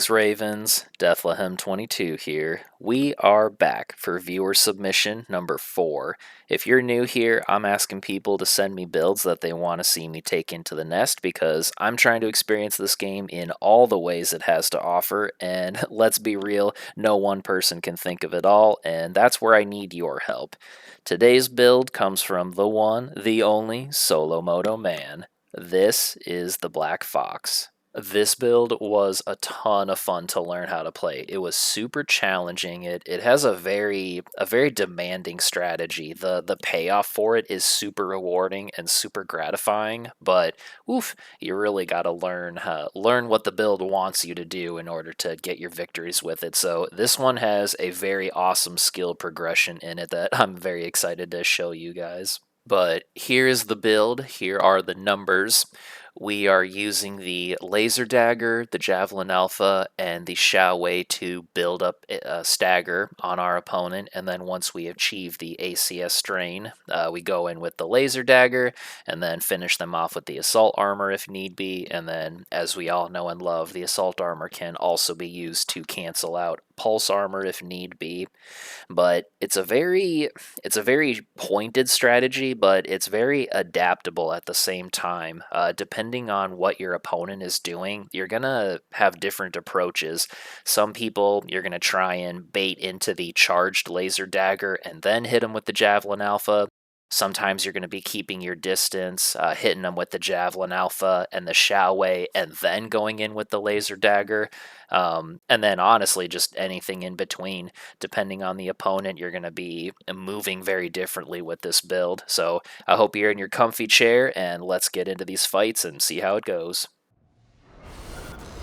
Greetings, Ravens. Deathlehem22 here. We are back for viewer submission number 4. If you're new here, I'm asking people to send me builds that they want to see me take into the nest because I'm trying to experience this game in all the ways it has to offer, and let's be real, no one person can think of it all, and that's where I need your help. Today's build comes from the one, the only, SOLOMOTOMAN. This is the Black Fox. This build was a ton of fun to learn how to play. It was super challenging. It has a very demanding strategy. The payoff for it is super rewarding and super gratifying, but oof, you really got to learn what the build wants you to do in order to get your victories with it. So this one has a very awesome skill progression in it that I'm very excited to show you guys. But here is the build. Here are the numbers. We are using the Laser Dagger, the Javelin Alpha, and the Xiaowei to build up a stagger on our opponent, and then once we achieve the ACS strain, we go in with the Laser Dagger, and then finish them off with the Assault Armor if need be, and then, as we all know and love, the Assault Armor can also be used to cancel out Pulse Armor if need be. But it's a very pointed strategy, but it's very adaptable at the same time. Depending on what your opponent is doing, you're gonna have different approaches. Some people, you're gonna try and bait into the charged Laser Dagger and then hit them with the Javelin Alpha. Sometimes you're going to be keeping your distance, hitting them with the Javelin Alpha and the Xiaowei, and then going in with the Laser Dagger. And then honestly, just anything in between. Depending on the opponent, you're going to be moving very differently with this build. So I hope you're in your comfy chair, and let's get into these fights and see how it goes.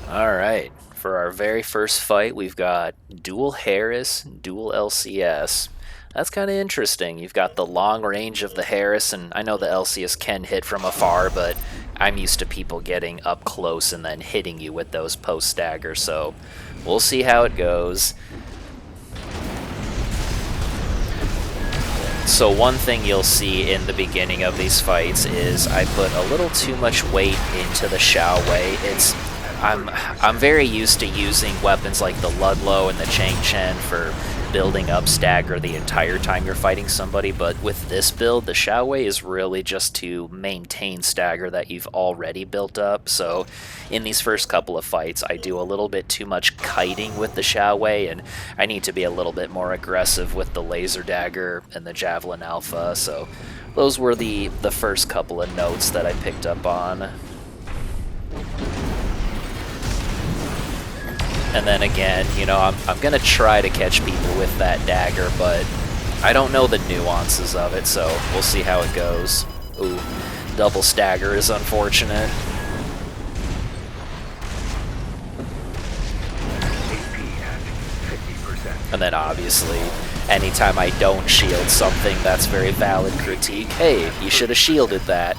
Alright, for our very first fight, we've got dual Harris, dual LCS. That's kind of interesting. You've got the long range of the Harris, and I know the LCS can hit from afar, but I'm used to people getting up close and then hitting you with those post staggers, so we'll see how it goes. So one thing you'll see in the beginning of these fights is I put a little too much weight into the Xiaowei. I'm very used to using weapons like the Ludlow and the Chang Chen for building up stagger the entire time you're fighting somebody, but with this build, the Xiaowei is really just to maintain stagger that you've already built up. So in these first couple of fights, I do a little bit too much kiting with the Xiaowei, and I need to be a little bit more aggressive with the Laser Dagger and the Javelin Alpha. So those were the first couple of notes that I picked up on. And then again, you know, I'm going to try to catch people with that dagger, but I don't know the nuances of it, so we'll see how it goes. Ooh, double stagger is unfortunate. And then obviously, anytime I don't shield something, that's very valid critique. Hey, you should have shielded that.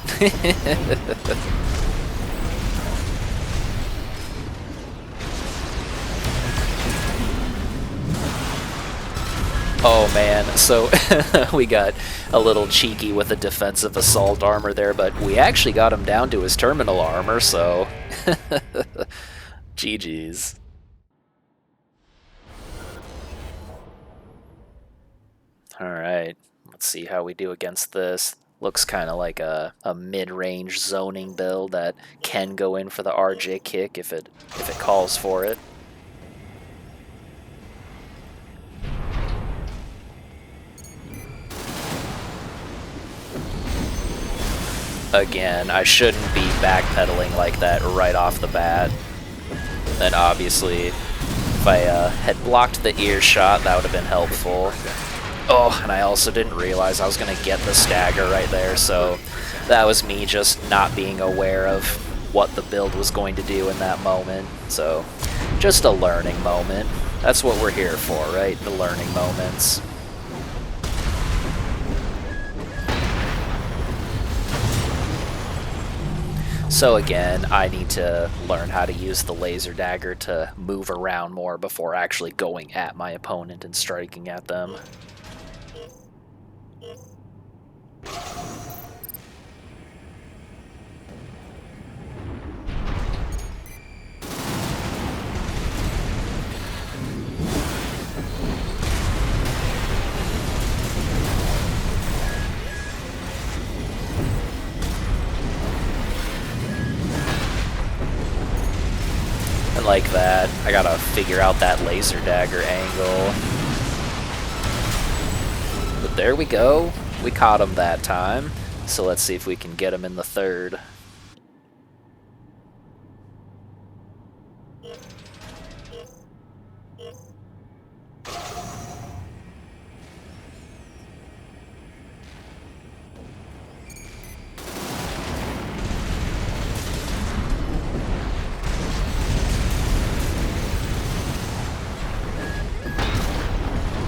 Oh man, so we got a little cheeky with the defensive assault armor there, but we actually got him down to his terminal armor, so GG's. Alright, let's see how we do against this. Looks kind of like a mid-range zoning build that can go in for the RJ kick if it calls for it. Again, I shouldn't be backpedaling like that right off the bat. Then obviously, if I had blocked the Earshot, that would have been helpful. Oh, and I also didn't realize I was going to get the stagger right there, so that was me just not being aware of what the build was going to do in that moment. So, just a learning moment. That's what we're here for, right? The learning moments. So again, I need to learn how to use the Laser Dagger to move around more before actually going at my opponent and striking at them. like that. I gotta figure out that laser dagger angle. But there we go. We caught him that time. So let's see if we can get him in the third.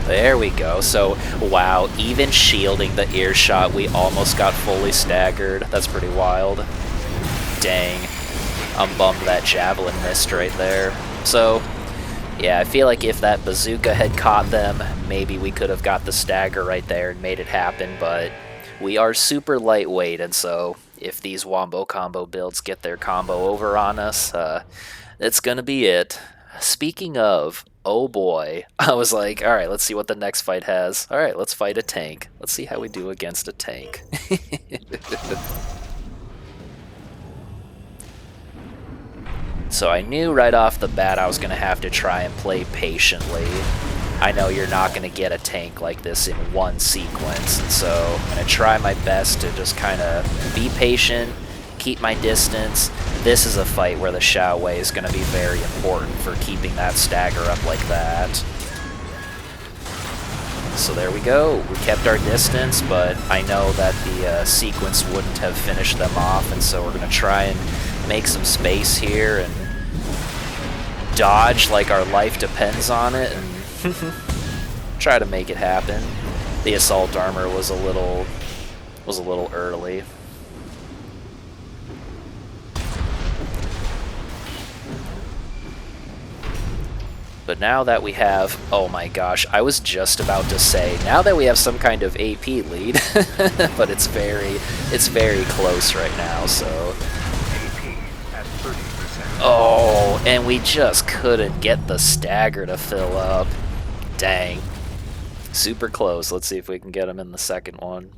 There we go. So, wow, even shielding the Earshot, we almost got fully staggered. That's pretty wild. Dang. I'm bummed that javelin missed right there. So, yeah, I feel like if that bazooka had caught them, maybe we could have got the stagger right there and made it happen, but we are super lightweight, and so if these wombo combo builds get their combo over on us, that's gonna be it. Speaking of, oh boy, I was like, alright, let's see what the next fight has. Alright, let's fight a tank. Let's see how we do against a tank. So I knew right off the bat I was going to have to try and play patiently. I know you're not going to get a tank like this in one sequence, and so I'm going to try my best to just kind of be patient, keep my distance. This is a fight where the Xiaowei is going to be very important for keeping that stagger up like that. So there we go. We kept our distance, but I know that the sequence wouldn't have finished them off, and so we're going to try and make some space here and dodge like our life depends on it and try to make it happen. The assault armor was a little early. But now that we have, oh my gosh, I was just about to say, now that we have some kind of AP lead, but it's very close right now, so. Oh, and we just couldn't get the stagger to fill up. Dang. Super close. Let's see if we can get him in the second one.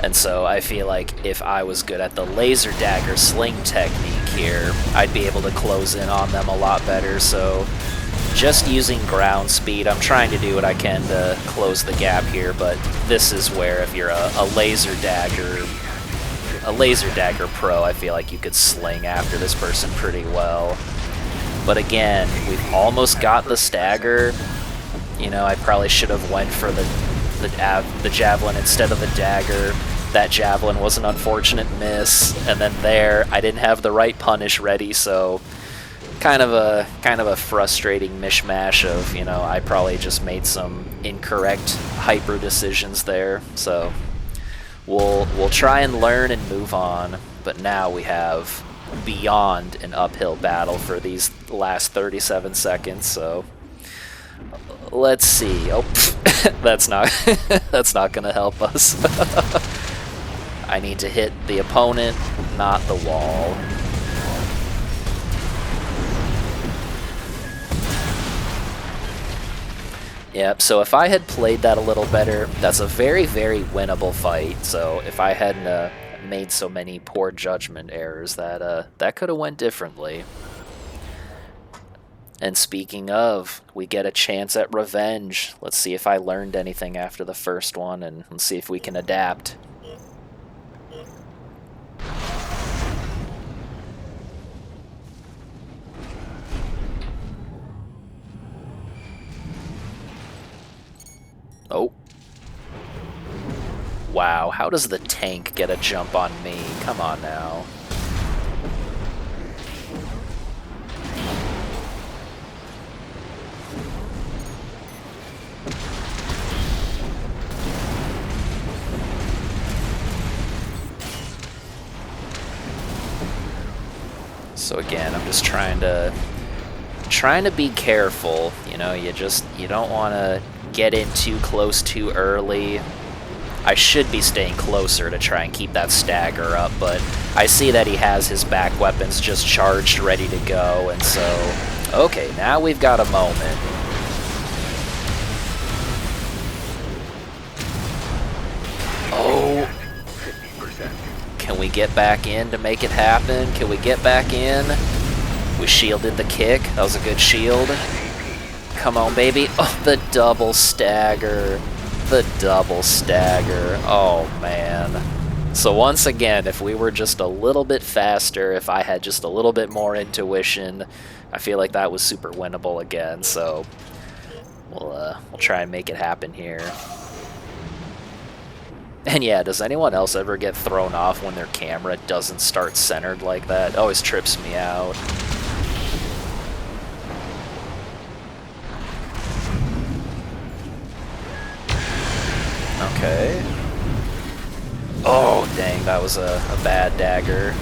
And so I feel like if I was good at the laser dagger sling technique here, I'd be able to close in on them a lot better. So just using ground speed, I'm trying to do what I can to close the gap here, but this is where if you're a laser dagger pro, I feel like you could sling after this person pretty well. But again, we've almost got the stagger. You know, I probably should have went for the javelin instead of the dagger. That javelin was an unfortunate miss, and then there I didn't have the right punish ready, so kind of a frustrating mishmash of, you know, I probably just made some incorrect hyper decisions there. So we'll try and learn and move on, but now we have beyond an uphill battle for these last 37 seconds, so let's see. Oh, that's not gonna help us. I need to hit the opponent, not the wall. Yep, so if I had played that a little better, that's a very, very winnable fight. So if I hadn't made so many poor judgment errors, that could have went differently. And speaking of, we get a chance at revenge. Let's see if I learned anything after the first one, and let's see if we can adapt. Oh. Wow, how does the tank get a jump on me? Come on now. So again, I'm just trying to be careful. You know, you don't want to get in too close too early. I should be staying closer to try and keep that stagger up, but I see that he has his back weapons just charged, ready to go, and so... Okay, now we've got a moment. Oh! Can we get back in to make it happen? Can we get back in? We shielded the kick. That was a good shield. Come on, baby. Oh, the double stagger. The double stagger. Oh, man. So once again, if we were just a little bit faster, if I had just a little bit more intuition, I feel like that was super winnable again. So we'll try and make it happen here. And yeah, does anyone else ever get thrown off when their camera doesn't start centered like that? It always trips me out. Okay. Oh, dang, that was a bad dagger.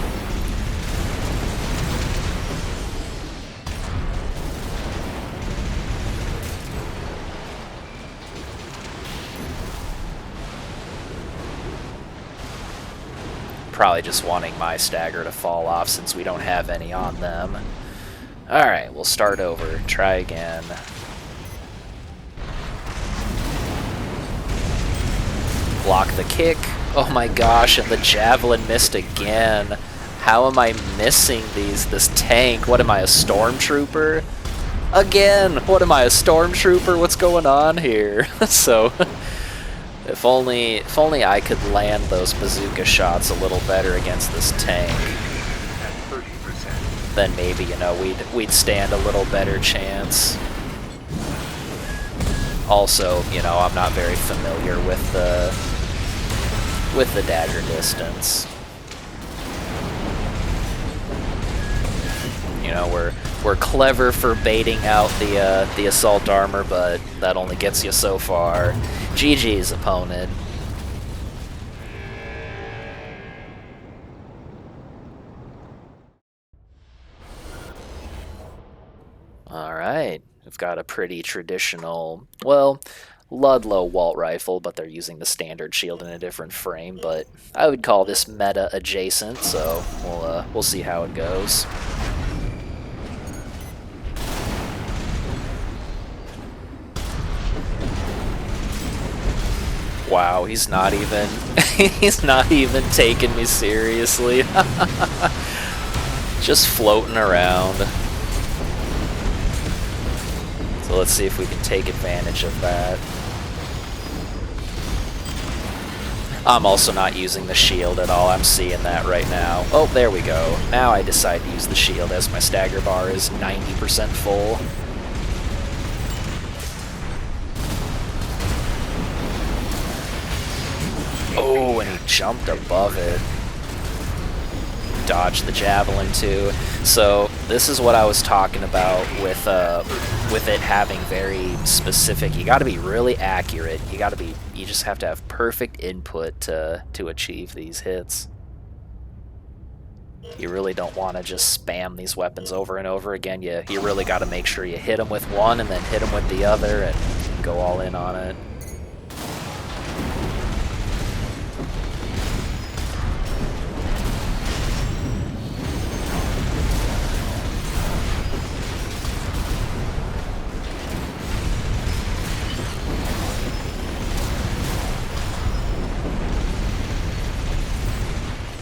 Probably just wanting my stagger to fall off since we don't have any on them. Alright, we'll start over. Try again. Block the kick. Oh my gosh, and the javelin missed again. How am I missing this tank? What am I, a stormtrooper? Again! What am I, a stormtrooper? What's going on here? So, if only I could land those bazooka shots a little better against this tank, then maybe, you know, we'd stand a little better chance. Also, you know, I'm not very familiar with the dagger distance. You know, we're clever for baiting out the assault armor, but that only gets you so far. GG's, opponent. Alright, we've got a pretty traditional, well, Ludlow Walt rifle, but they're using the standard shield in a different frame, but I would call this meta adjacent, so we'll see how it goes. Wow, he's not even he's not even taking me seriously. Just floating around. So let's see if we can take advantage of that. I'm also not using the shield at all. I'm seeing that right now. Oh, there we go. Now I decide to use the shield as my stagger bar is 90% full. Oh, and he jumped above it. Dodged the javelin too. So this is what I was talking about with it having very specific. You got to be really accurate. You just have to have perfect input to achieve these hits. You really don't want to just spam these weapons over and over again. You really got to make sure you hit them with one and then hit them with the other and go all in on it.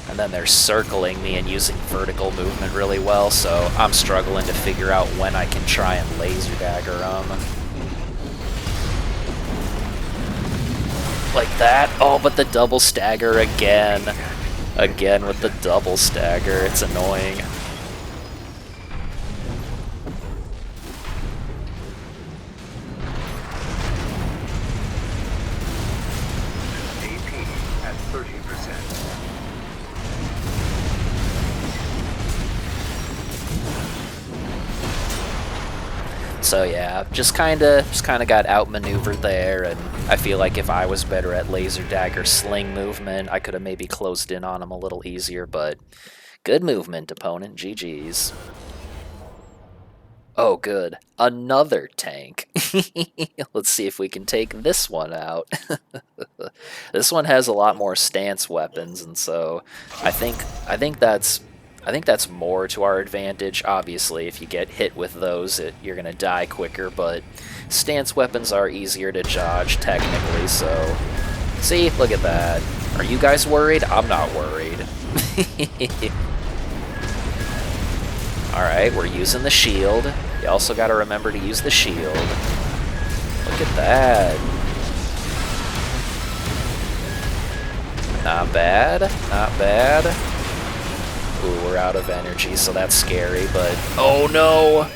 And then they're circling me and using vertical movement really well, so I'm struggling to figure out when I can try and laser dagger them. Like that. Oh, but the double stagger again. Again with the double stagger. It's annoying. So yeah, just kind of got outmaneuvered there, and I feel like if I was better at laser dagger sling movement, I could have maybe closed in on him a little easier, but Good movement, opponent. GG's. Oh, good. Another tank. Let's see if we can take this one out. This one has a lot more stance weapons, and so I think that's more to our advantage. Obviously, if you get hit with those, you're gonna die quicker. But stance weapons are easier to dodge technically. So, see, look at that. Are you guys worried? I'm not worried. Alright, we're using the shield. You also got to remember to use the shield. Look at that. Not bad, not bad. Ooh, we're out of energy, so that's scary, but... Oh no!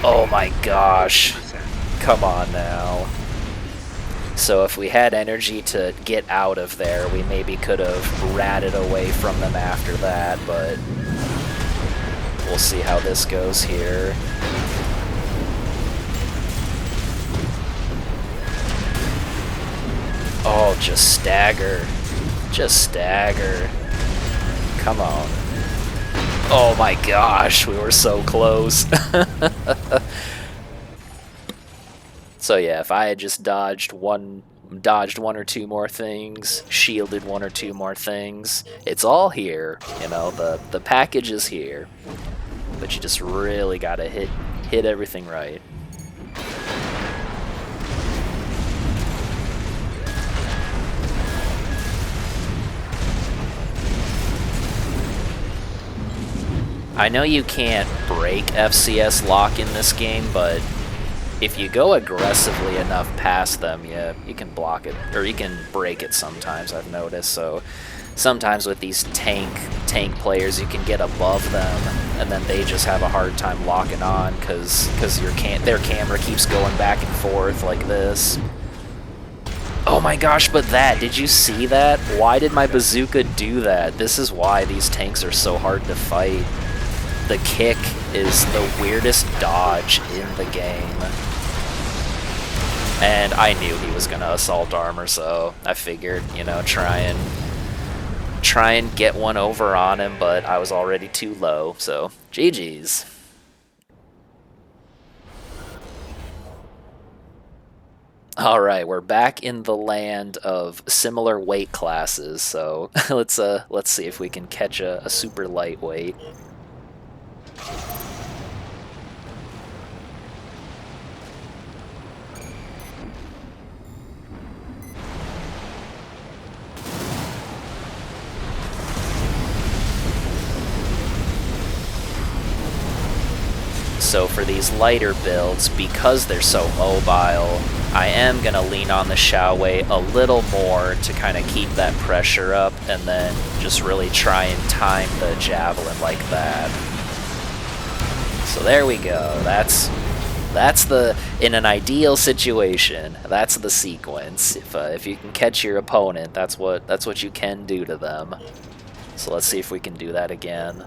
Oh my gosh. Come on now. So if we had energy to get out of there, we maybe could have ratted away from them after that, but... We'll see how this goes here. Oh, just stagger. Just stagger. Come on. Oh my gosh, we were so close. So yeah, if I had just dodged one or two more things, shielded one or two more things, it's all here. You know, the package is here. But you just really gotta hit everything right. I know you can't break FCS lock in this game, but if you go aggressively enough past them, yeah, you can block it, or you can break it sometimes, I've noticed. So sometimes with these tank players, you can get above them, and then they just have a hard time locking on because their camera keeps going back and forth like this. Oh my gosh, but did you see that? Why did my bazooka do that? This is why these tanks are so hard to fight. The kick is the weirdest dodge in the game. And I knew he was gonna assault armor, so I figured, you know, try and get one over on him, but I was already too low, so GG's. Alright, we're back in the land of similar weight classes, so let's see if we can catch a super lightweight. So for these lighter builds, because they're so mobile, I am going to lean on the Xiaowei a little more to kind of keep that pressure up, and then just really try and time the javelin like that. So there we go. That's the, in an ideal situation, that's the sequence. If you can catch your opponent, that's what you can do to them. So let's see if we can do that again.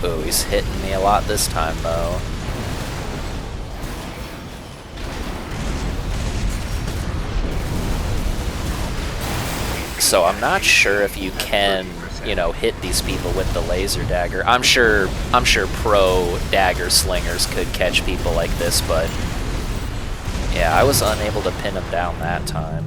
Ooh, he's hitting me a lot this time, though. So I'm not sure if you can, you know, hit these people with the laser dagger. I'm sure pro dagger slingers could catch people like this, but yeah, I was unable to pin him down that time.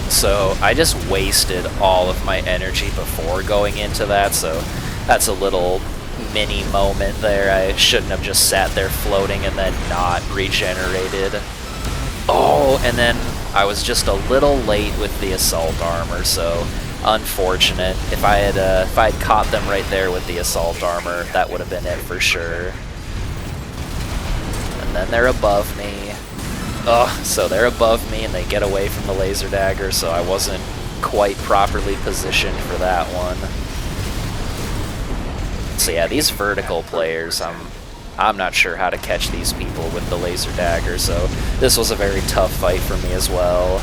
So I just wasted all of my energy before going into that, so that's a little mini moment there. I shouldn't have just sat there floating and then not regenerated. Oh, and then I was just a little late with the assault armor, so unfortunate. If I had caught them right there with the assault armor, that would have been it for sure. And then they're above me. Oh, so they're above me and they get away from the laser dagger, so I wasn't quite properly positioned for that one. So yeah, these vertical players, I'm not sure how to catch these people with the laser dagger, so this was a very tough fight for me as well.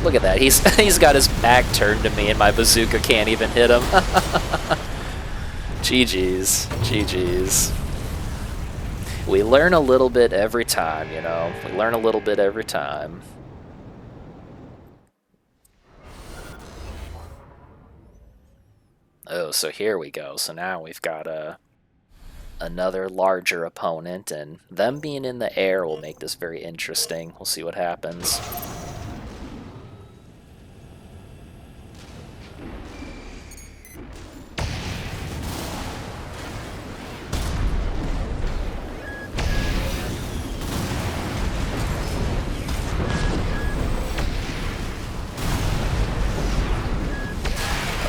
Look at that, he's got his back turned to me and my bazooka can't even hit him. GG's, GG's. We learn a little bit every time, you know? We learn a little bit every time. Oh, so here we go. So now we've got another larger opponent, and them being in the air will make this very interesting. We'll see what happens.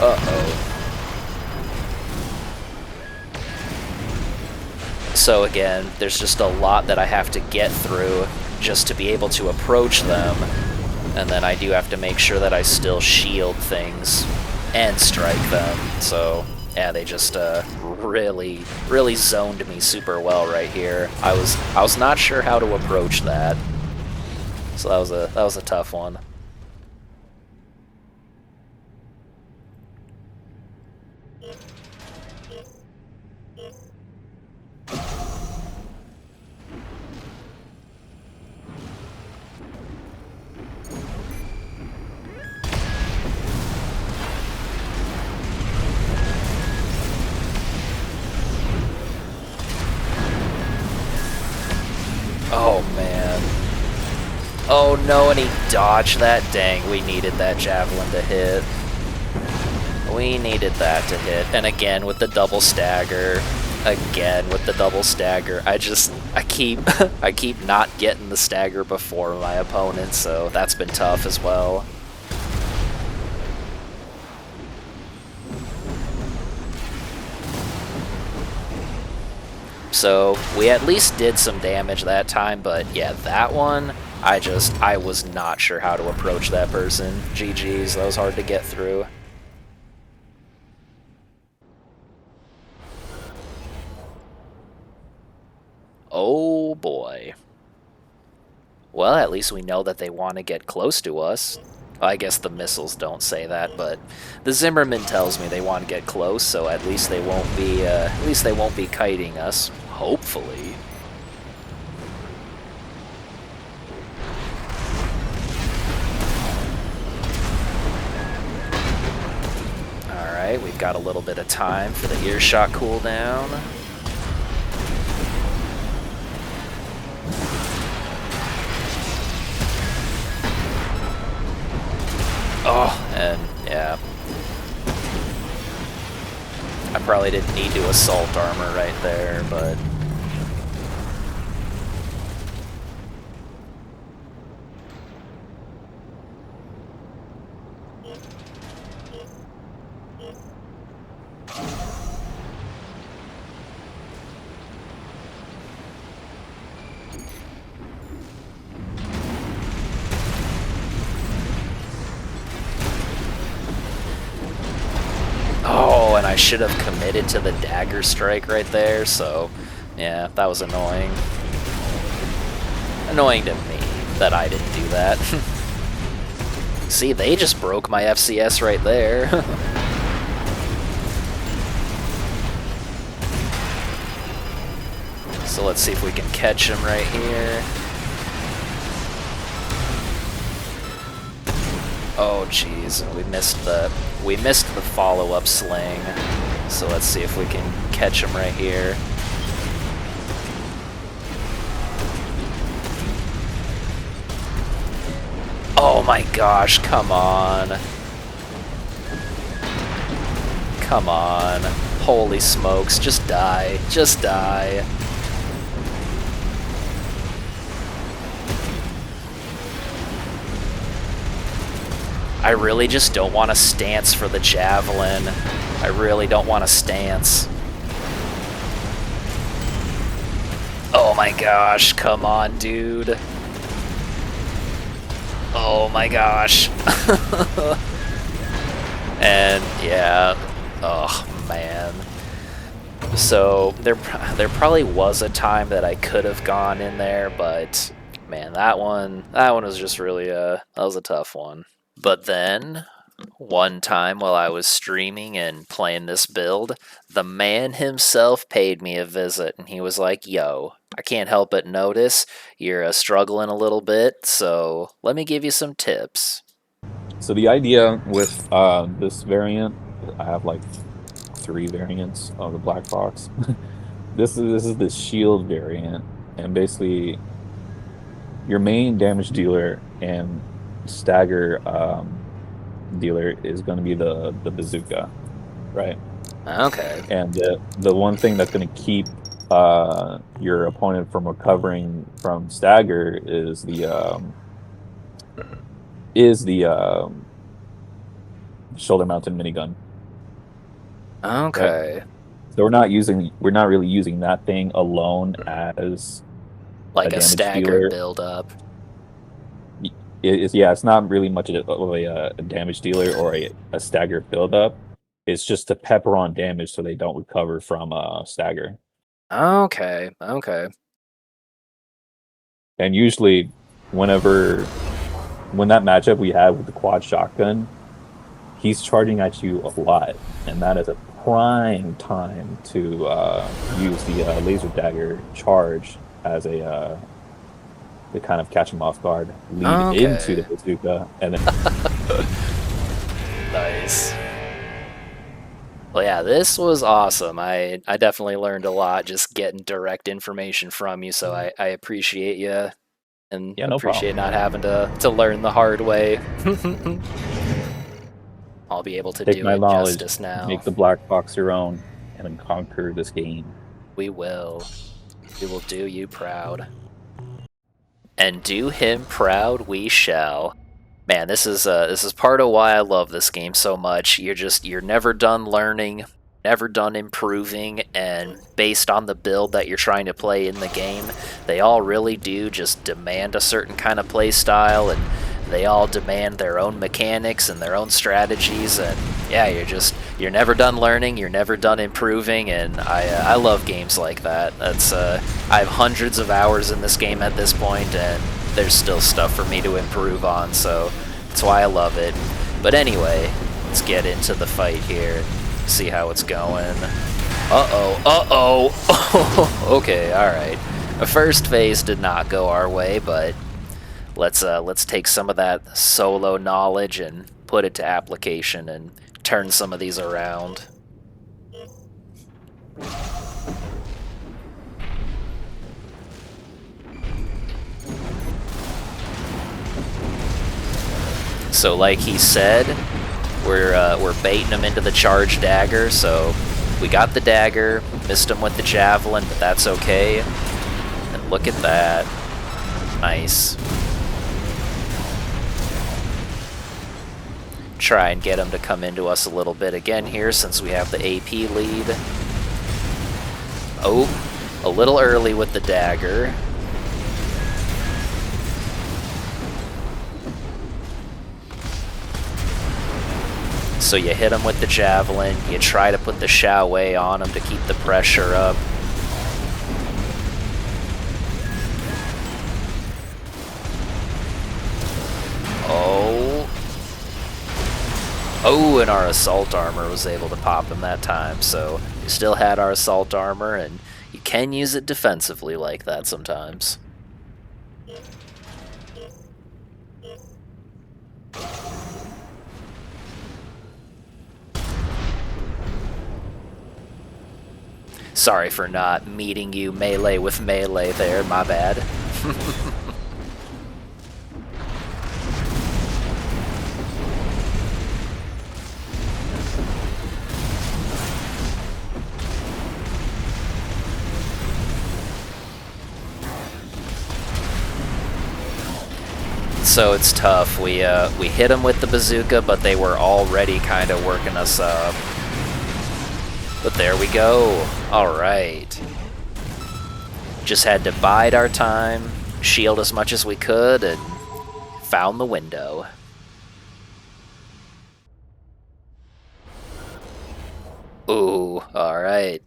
Uh-oh. So again, there's just a lot that I have to get through just to be able to approach them. And then I do have to make sure that I still shield things and strike them. So yeah, they just really zoned me super well right here. I was not sure how to approach that. So that was a tough one. Oh man. Oh no, and he dodged that. Dang, we needed that javelin to hit. We needed that to hit. And again with the double stagger. Again with the double stagger. I keep I keep not getting the stagger before my opponent, so that's been tough as well. So we at least did some damage that time, but yeah, that one, I was not sure how to approach that person. GG's, that was hard to get through. Oh boy. Well, at least we know that they want to get close to us. I guess the missiles don't say that, but the Zimmerman tells me they want to get close, so at least they won't be kiting us. Hopefully. Alright, we've got a little bit of time for the Earshot cooldown. Oh, and yeah. I probably didn't need to assault armor right there, but... Oh, and I should have committed to the dagger strike right there, so yeah, that was annoying. Annoying to me that I didn't do that. See, they just broke my FCS right there. So let's see if we can catch him right here. Oh jeez, we missed the follow-up sling. So let's see if we can catch him right here. Oh my gosh, come on. Come on. Holy smokes, just die. Just die. I really just don't want to stance for the javelin. I really don't want to stance. Oh my gosh, come on, dude. Oh my gosh. And yeah, oh man. So there probably was a time that I could have gone in there, but man, that one was just really that was a tough one. But then one time while I was streaming and playing this build, the man himself paid me a visit, and he was like, yo, I can't help but notice you're struggling a little bit, so let me give you some tips. So the idea with this variant, I have like 3 variants of the black box. This is the shield variant, and basically your main damage dealer and stagger dealer is going to be the bazooka, right? Okay. And the one thing that's going to keep your opponent from recovering from stagger is the shoulder mounted minigun. Okay. Right? So we're not really using that thing alone as Like a damage staggered dealer. build up. It's not really much of a damage dealer or a stagger build up. It's just to pepper on damage so they don't recover from stagger. Okay. Okay. And usually, when that matchup we had with the quad shotgun, he's charging at you a lot, and that is a prime time to use the laser dagger charge as a to kind of catch him off guard, lead into the bazooka, and then Nice. Well, yeah, this was awesome. I definitely learned a lot just getting direct information from you, so I appreciate you and yeah, no appreciate problem. not having to learn the hard way. I'll be able to Take do my it knowledge, justice now. make the black box your own, and then conquer this game. We will. We will do you proud. And do him proud we shall. Man, this is part of why I love this game so much. You're never done learning, never done improving, and based on the build that you're trying to play in the game, they all really do just demand a certain kind of play style, and they all demand their own mechanics and their own strategies, and yeah, you're never done learning, you're never done improving, and I love games like that. That's I have hundreds of hours in this game at this point, and there's still stuff for me to improve on, so that's why I love it. But anyway, let's get into the fight here and see how it's going. Okay, alright. The first phase did not go our way, but let's take some of that solo knowledge and put it to application and turn some of these around. So like he said, we're baiting him into the charge dagger, so we got the dagger, missed him with the javelin, but that's okay. And look at that. Nice. Try and get him to come into us a little bit again here since we have the AP lead. Oh, a little early with the dagger. So you hit him with the javelin, you try to put the Shao Wei on him to keep the pressure up. Oh, and our assault armor was able to pop him that time, so we still had our assault armor, and you can use it defensively like that sometimes. Sorry for not meeting you melee with melee there, my bad. so it's tough. We hit them with the bazooka, but they were already kind of working us up. But there we go. Alright. Just had to bide our time, shield as much as we could, and found the window. Ooh, alright.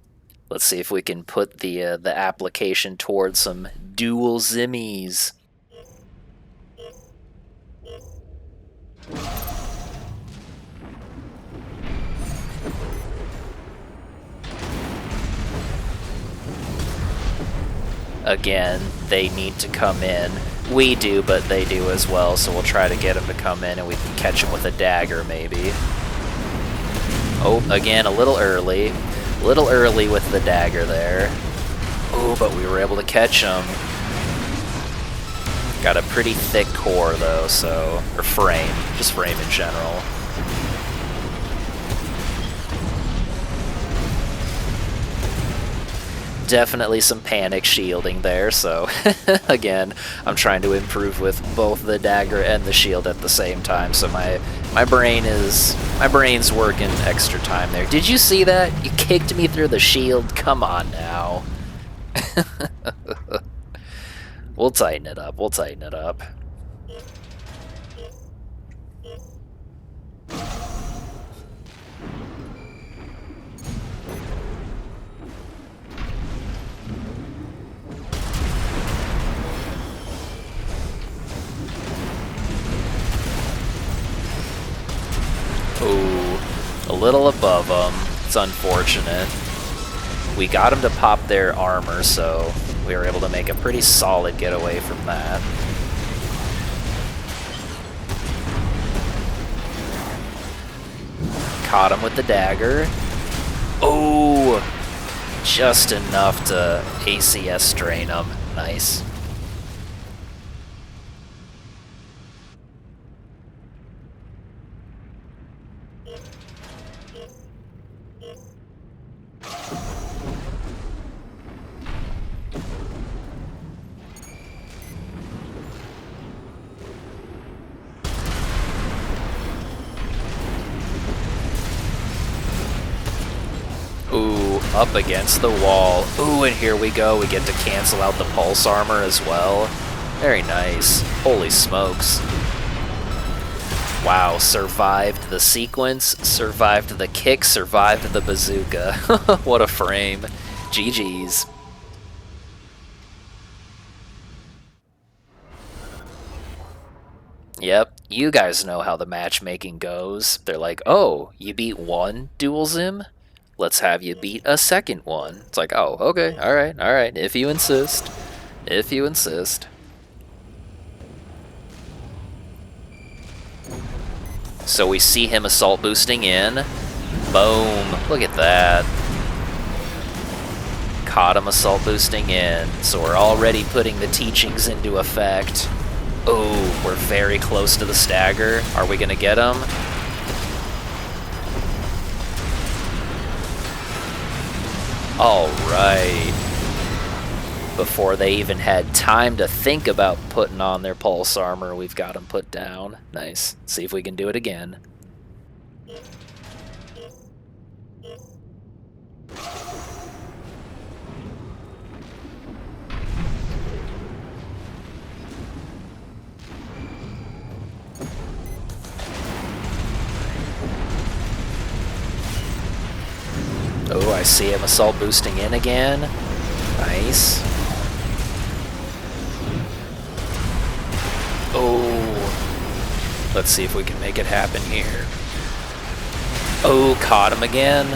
Let's see if we can put the application towards some dual zimmies. Again, they need to come in. We do, but they do as well, so we'll try to get them to come in and we can catch them with a dagger, maybe. Oh, again, a little early. A little early with the dagger there. Oh, but we were able to catch them. Got a pretty thick core, though, so... or frame. Just frame in general. Definitely some panic shielding there, so again, I'm trying to improve with both the dagger and the shield at the same time, so my brain's working extra time there. Did you see that? You kicked me through the shield? Come on now. We'll tighten it up. We'll tighten it up. Ooh, a little above them. It's unfortunate. We got them to pop their armor, so we were able to make a pretty solid getaway from that. Caught him with the dagger. Oh, just enough to ACS strain him. Nice. Ooh, up against the wall. Ooh, and here we go. We get to cancel out the pulse armor as well. Very nice. Holy smokes. Wow, survived the sequence, survived the kick, survived the bazooka. What a frame. GG's. Yep, you guys know how the matchmaking goes. They're like, oh, you beat one dual Zimm? Let's have you beat a second one. It's like, oh, okay, alright, if you insist. If you insist. So we see him assault boosting in. Boom, look at that. Caught him assault boosting in. So we're already putting the teachings into effect. Oh, we're very close to the stagger. Are we gonna get him? Alright. Before they even had time to think about putting on their pulse armor, we've got them put down. Nice. See if we can do it again. Oh, I see him assault boosting in again. Nice. Oh, let's see if we can make it happen here. Oh, caught him again.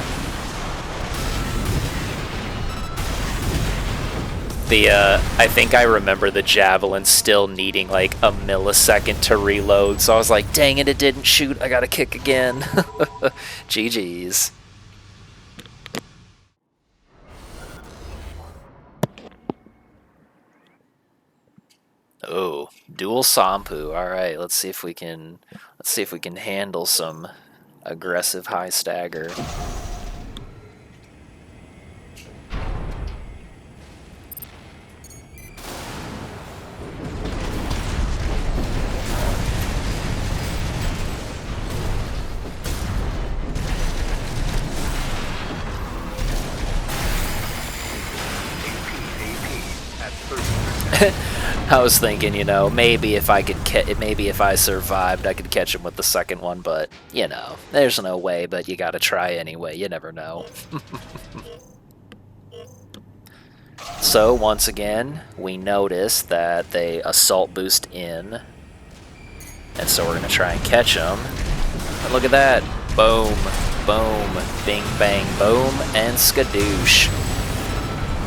I think I remember the javelin still needing like a millisecond to reload, so I was like, dang it, it didn't shoot, I gotta kick again. GG's. Oh, dual Sampu. All right, let's see if we can handle some aggressive high stagger. I was thinking, you know, maybe if I could, maybe if I survived, I could catch him with the second one, but you know, there's no way. But you gotta try anyway. You never know. So once again, we notice that they assault boost in, and so we're gonna try and catch them. And look at that! Boom, boom, bing, bang, boom, and skadoosh.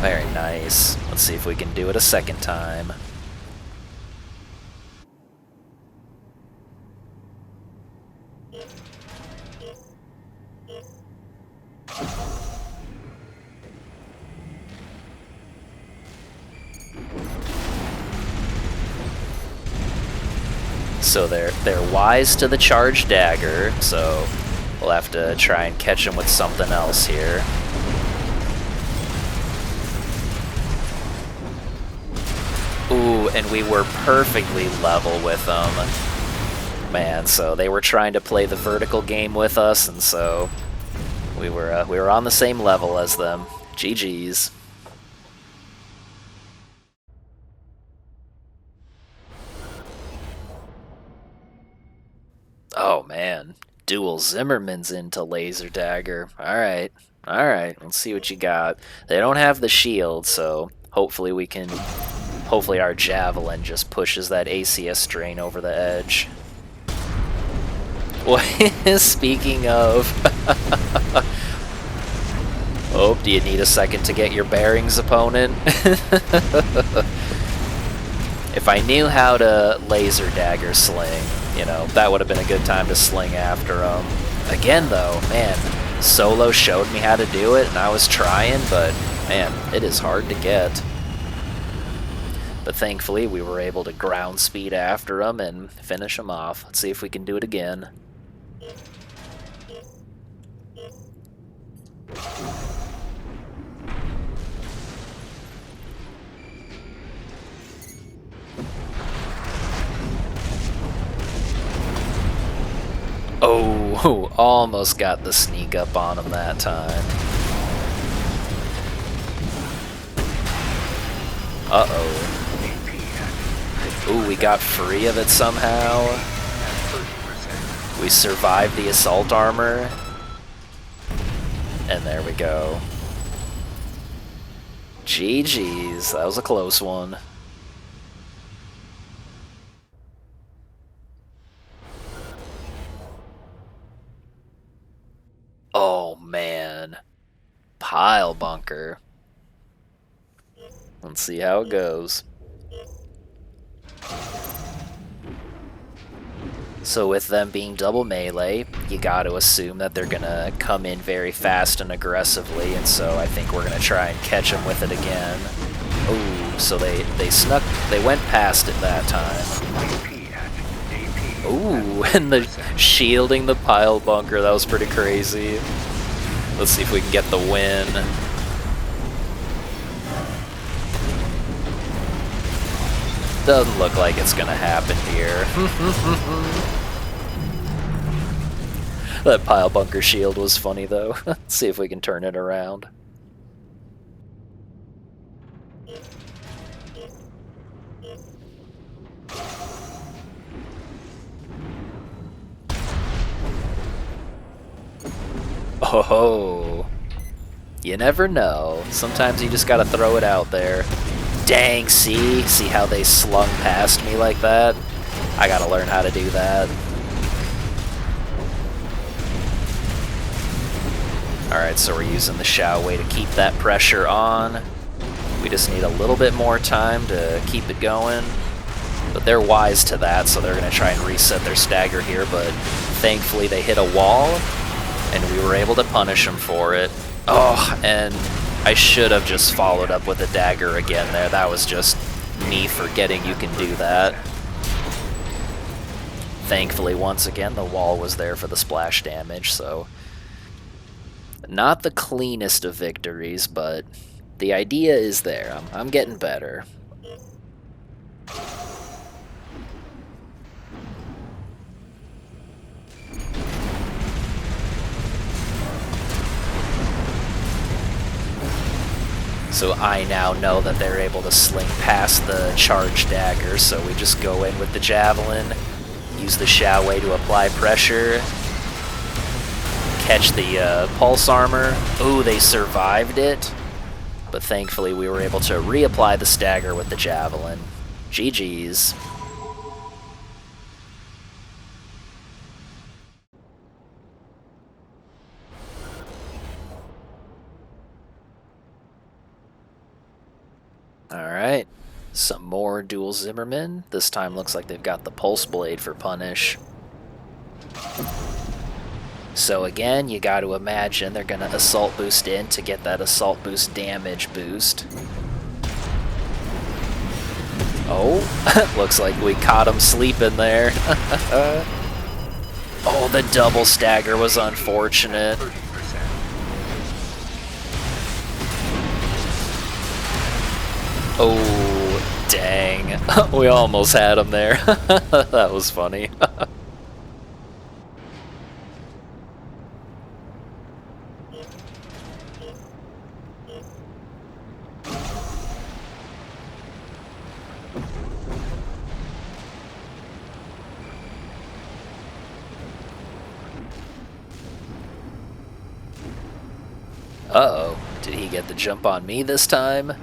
Very nice. Let's see if we can do it a second time. So they're wise to the charged dagger, so we'll have to try and catch them with something else here. Ooh, and we were perfectly level with them. Man, so they were trying to play the vertical game with us, and so we were on the same level as them. GG's. Oh man, dual Zimmerman's into laser dagger. Alright, let's see what you got. They don't have the shield, so hopefully we can... Hopefully our javelin just pushes that ACS drain over the edge. Well, speaking of... Oh, do you need a second to get your bearings, opponent? If I knew how to laser dagger sling, you know, that would have been a good time to sling after him. Again, though, man, Solo showed me how to do it, and I was trying, but, man, it is hard to get. But thankfully, we were able to ground speed after him and finish him off. Let's see if we can do it again. Oh, almost got the sneak up on him that time. Uh-oh. Ooh, we got free of it somehow. We survived the assault armor. And there we go. GG's, that was a close one. Oh man. Pilebunker. Let's see how it goes. So with them being double melee, you gotta assume that they're gonna come in very fast and aggressively, and so I think we're gonna try and catch them with it again. Ooh, so they went past it that time. Ooh, and the shielding the Pilebunker, that was pretty crazy. Let's see if we can get the win. Doesn't look like it's gonna happen here. That Pilebunker shield was funny though. Let's see if we can turn it around. Oh, you never know. Sometimes you just gotta throw it out there. Dang, see how they slung past me like that? I gotta learn how to do that. Alright, so we're using the Xiao Wei to keep that pressure on. We just need a little bit more time to keep it going. But they're wise to that, so they're gonna try and reset their stagger here, but thankfully they hit a wall, and we were able to punish them for it. Oh, and I should have just followed up with a dagger again there. That was just me forgetting you can do that. Thankfully, once again, the wall was there for the splash damage, so... Not the cleanest of victories, but the idea is there. I'm getting better. So I now know that they're able to sling past the charged dagger, so we just go in with the javelin, use the Xiaowei to apply pressure, catch the pulse armor. Ooh, they survived it, but thankfully we were able to reapply the stagger with the javelin. GG's. Alright, some more dual Zimmerman. This time looks like they've got the pulse blade for punish. So again, you got to imagine they're going to assault boost in to get that assault boost damage boost. Oh, looks like we caught him sleeping there. Oh, the double stagger was unfortunate. Oh, dang. We almost had him there. That was funny. Uh-oh. Did he get the jump on me this time?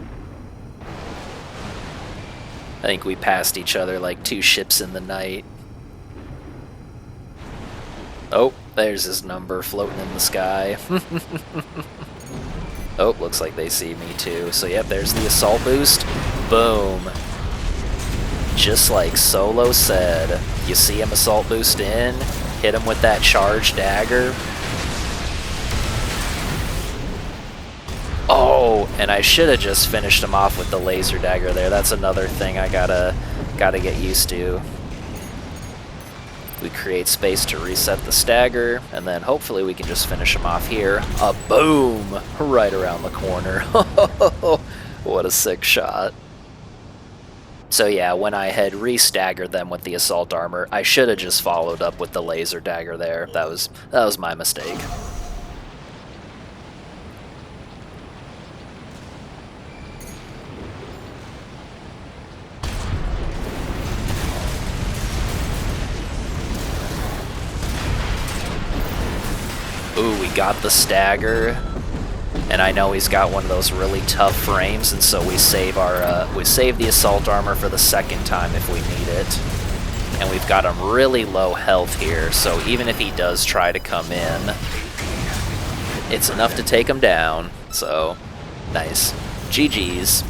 I think we passed each other like two ships in the night. Oh, there's his number floating in the sky. Oh, looks like they see me too. So yep, there's the assault boost. Boom. Just like Solo said. You see him assault boost in, hit him with that charged dagger. Oh, and I should have just finished him off with the laser dagger there. That's another thing I gotta get used to. We create space to reset the stagger, and then hopefully we can just finish him off here. A boom! Right around the corner. What a sick shot. So yeah, when I had re-staggered them with the assault armor, I should have just followed up with the laser dagger there. That was my mistake. Ooh, we got the stagger, and I know he's got one of those really tough frames, and so we save the assault armor for the second time if we need it. And we've got him really low health here, so even if he does try to come in, it's enough to take him down. So, nice. GG's.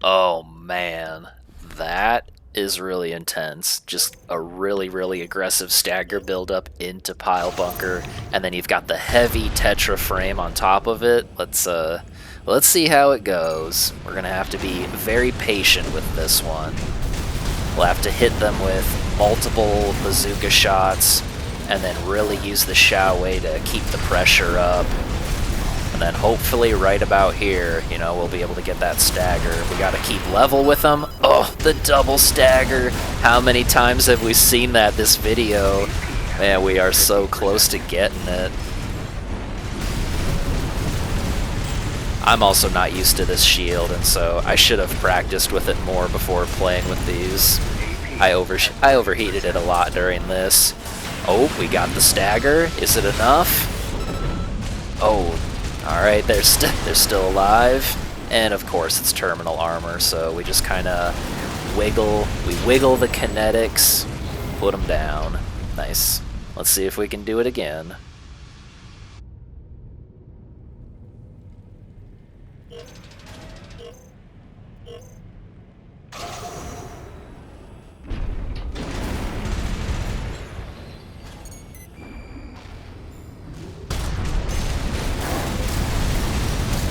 Oh man, that is really intense. Just a really, really aggressive stagger buildup into Pilebunker, and then you've got the heavy Tetra frame on top of it. Let's see how it goes. We're gonna have to be very patient with this one. We'll have to hit them with multiple bazooka shots, and then really use the Xiaowei to keep the pressure up. And then hopefully right about here, you know, we'll be able to get that stagger. We gotta keep level with them. Oh, the double stagger. How many times have we seen that this video? Man, we are so close to getting it. I'm also not used to this shield, and so I should have practiced with it more before playing with these. I overheated it a lot during this. Oh, we got the stagger. Is it enough? Oh, alright, they're still alive. And of course it's terminal armor, so we just kind of wiggle the kinetics, put them down. Nice. Let's see if we can do it again.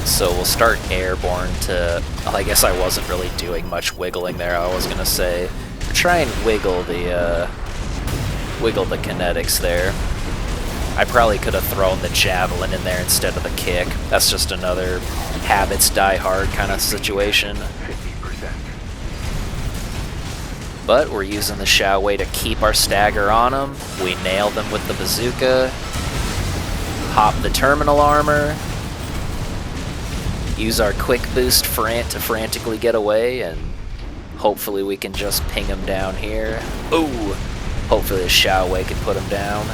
So we'll start airborne to... Well, I guess I wasn't really doing much wiggling there. I was gonna say, try and wiggle the kinetics there. I probably could have thrown the javelin in there instead of the kick. That's just another habits die hard kind of situation. But we're using the Xiaowei to keep our stagger on them. We nail them with the bazooka. Pop the terminal armor. Use our quick boost to frantically get away, and hopefully we can just ping him down here. Ooh! Hopefully the Xiaowei can put him down.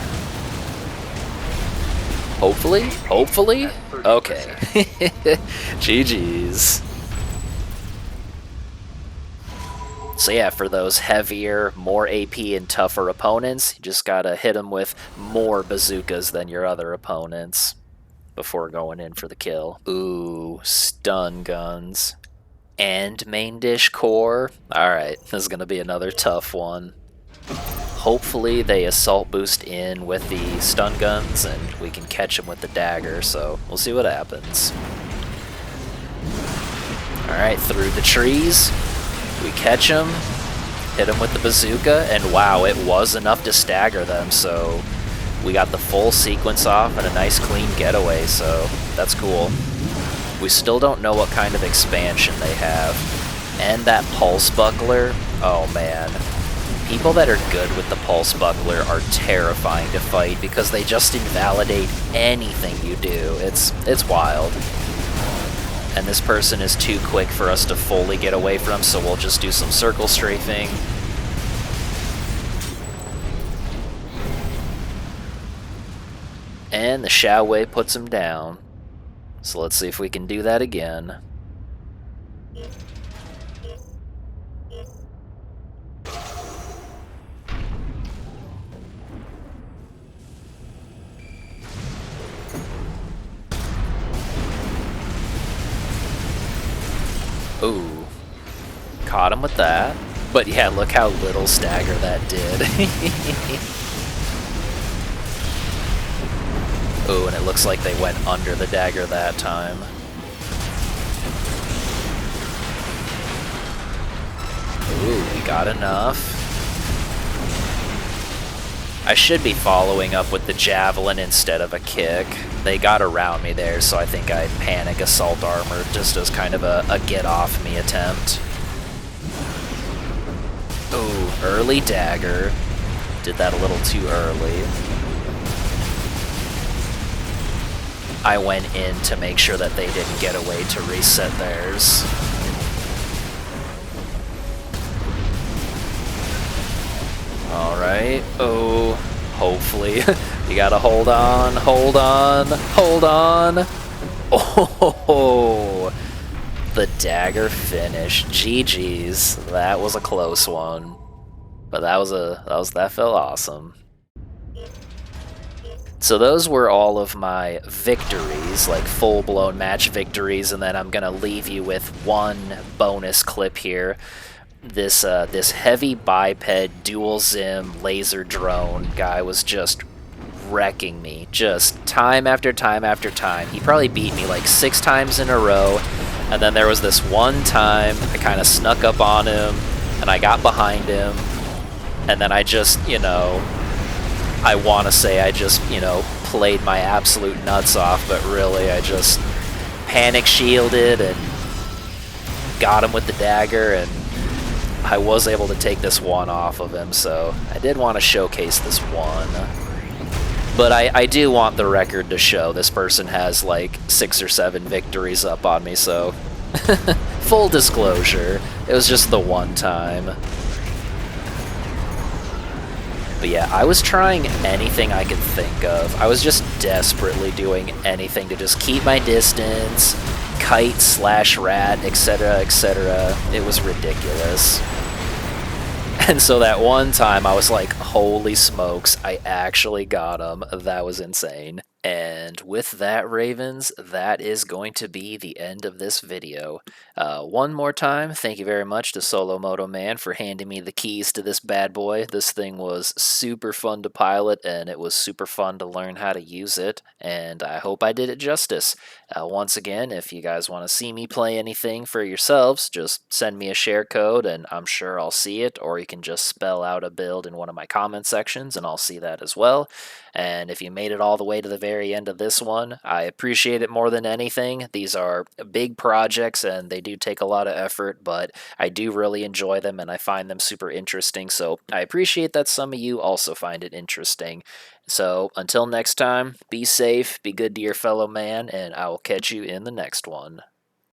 Hopefully? Hopefully? Okay. GG's. So yeah, for those heavier, more AP and tougher opponents, you just gotta hit them with more bazookas than your other opponents before going in for the kill. Ooh, stun guns. And main dish core. Alright, this is gonna be another tough one. Hopefully they assault boost in with the stun guns and we can catch them with the dagger, so we'll see what happens. Alright, through the trees. We catch them, hit them with the bazooka, and wow, it was enough to stagger them, so we got the full sequence off and a nice clean getaway, so that's cool. We still don't know what kind of expansion they have. And that pulse buckler, oh man. People that are good with the pulse buckler are terrifying to fight because they just invalidate anything you do. It's wild. And this person is too quick for us to fully get away from, so we'll just do some circle strafing. And the Xiaowei puts him down. So let's see if we can do that again. Ooh, caught him with that. But yeah, look how little stagger that did. Ooh, and it looks like they went under the dagger that time. Ooh, we got enough. I should be following up with the javelin instead of a kick. They got around me there, so I think I panic assault armor just as kind of a get off me attempt. Ooh, early dagger. Did that a little too early. I went in to make sure that they didn't get away to reset theirs. Alright, oh, hopefully. You gotta hold on, hold on, hold on. Oh, the dagger finish. GG's. That was a close one. But that felt awesome. So those were all of my victories, like full-blown match victories, and then I'm gonna leave you with one bonus clip here. This heavy biped dual Zimm laser drone guy was just wrecking me, just time after time after time. He probably beat me like 6 times in a row, and then there was this one time I kind of snuck up on him, and I got behind him, and then I just, you know, I want to say I just, you know, played my absolute nuts off, but really I just panic shielded and got him with the dagger, and I was able to take this one off of him, so I did want to showcase this one. But I do want the record to show this person has like 6 or 7 victories up on me, so full disclosure, it was just the one time. But yeah, I was trying anything I could think of. I was just desperately doing anything to just keep my distance, kite / rat, etc., etc. It was ridiculous. And so that one time I was like, holy smokes, I actually got him. That was insane. And with that, Ravens, that is going to be the end of this video. One more time, thank you very much to SOLOMOTOMAN for handing me the keys to this bad boy. This thing was super fun to pilot, and it was super fun to learn how to use it, and I hope I did it justice. Once again, if you guys want to see me play anything for yourselves, just send me a share code, and I'm sure I'll see it, or you can just spell out a build in one of my comment sections, and I'll see that as well. And if you made it all the way to the very very end of this one. I appreciate it more than anything. These are big projects and they do take a lot of effort, but I do really enjoy them and I find them super interesting. So I appreciate that some of you also find it interesting. So until next time, be safe, be good to your fellow man, and I will catch you in the next one.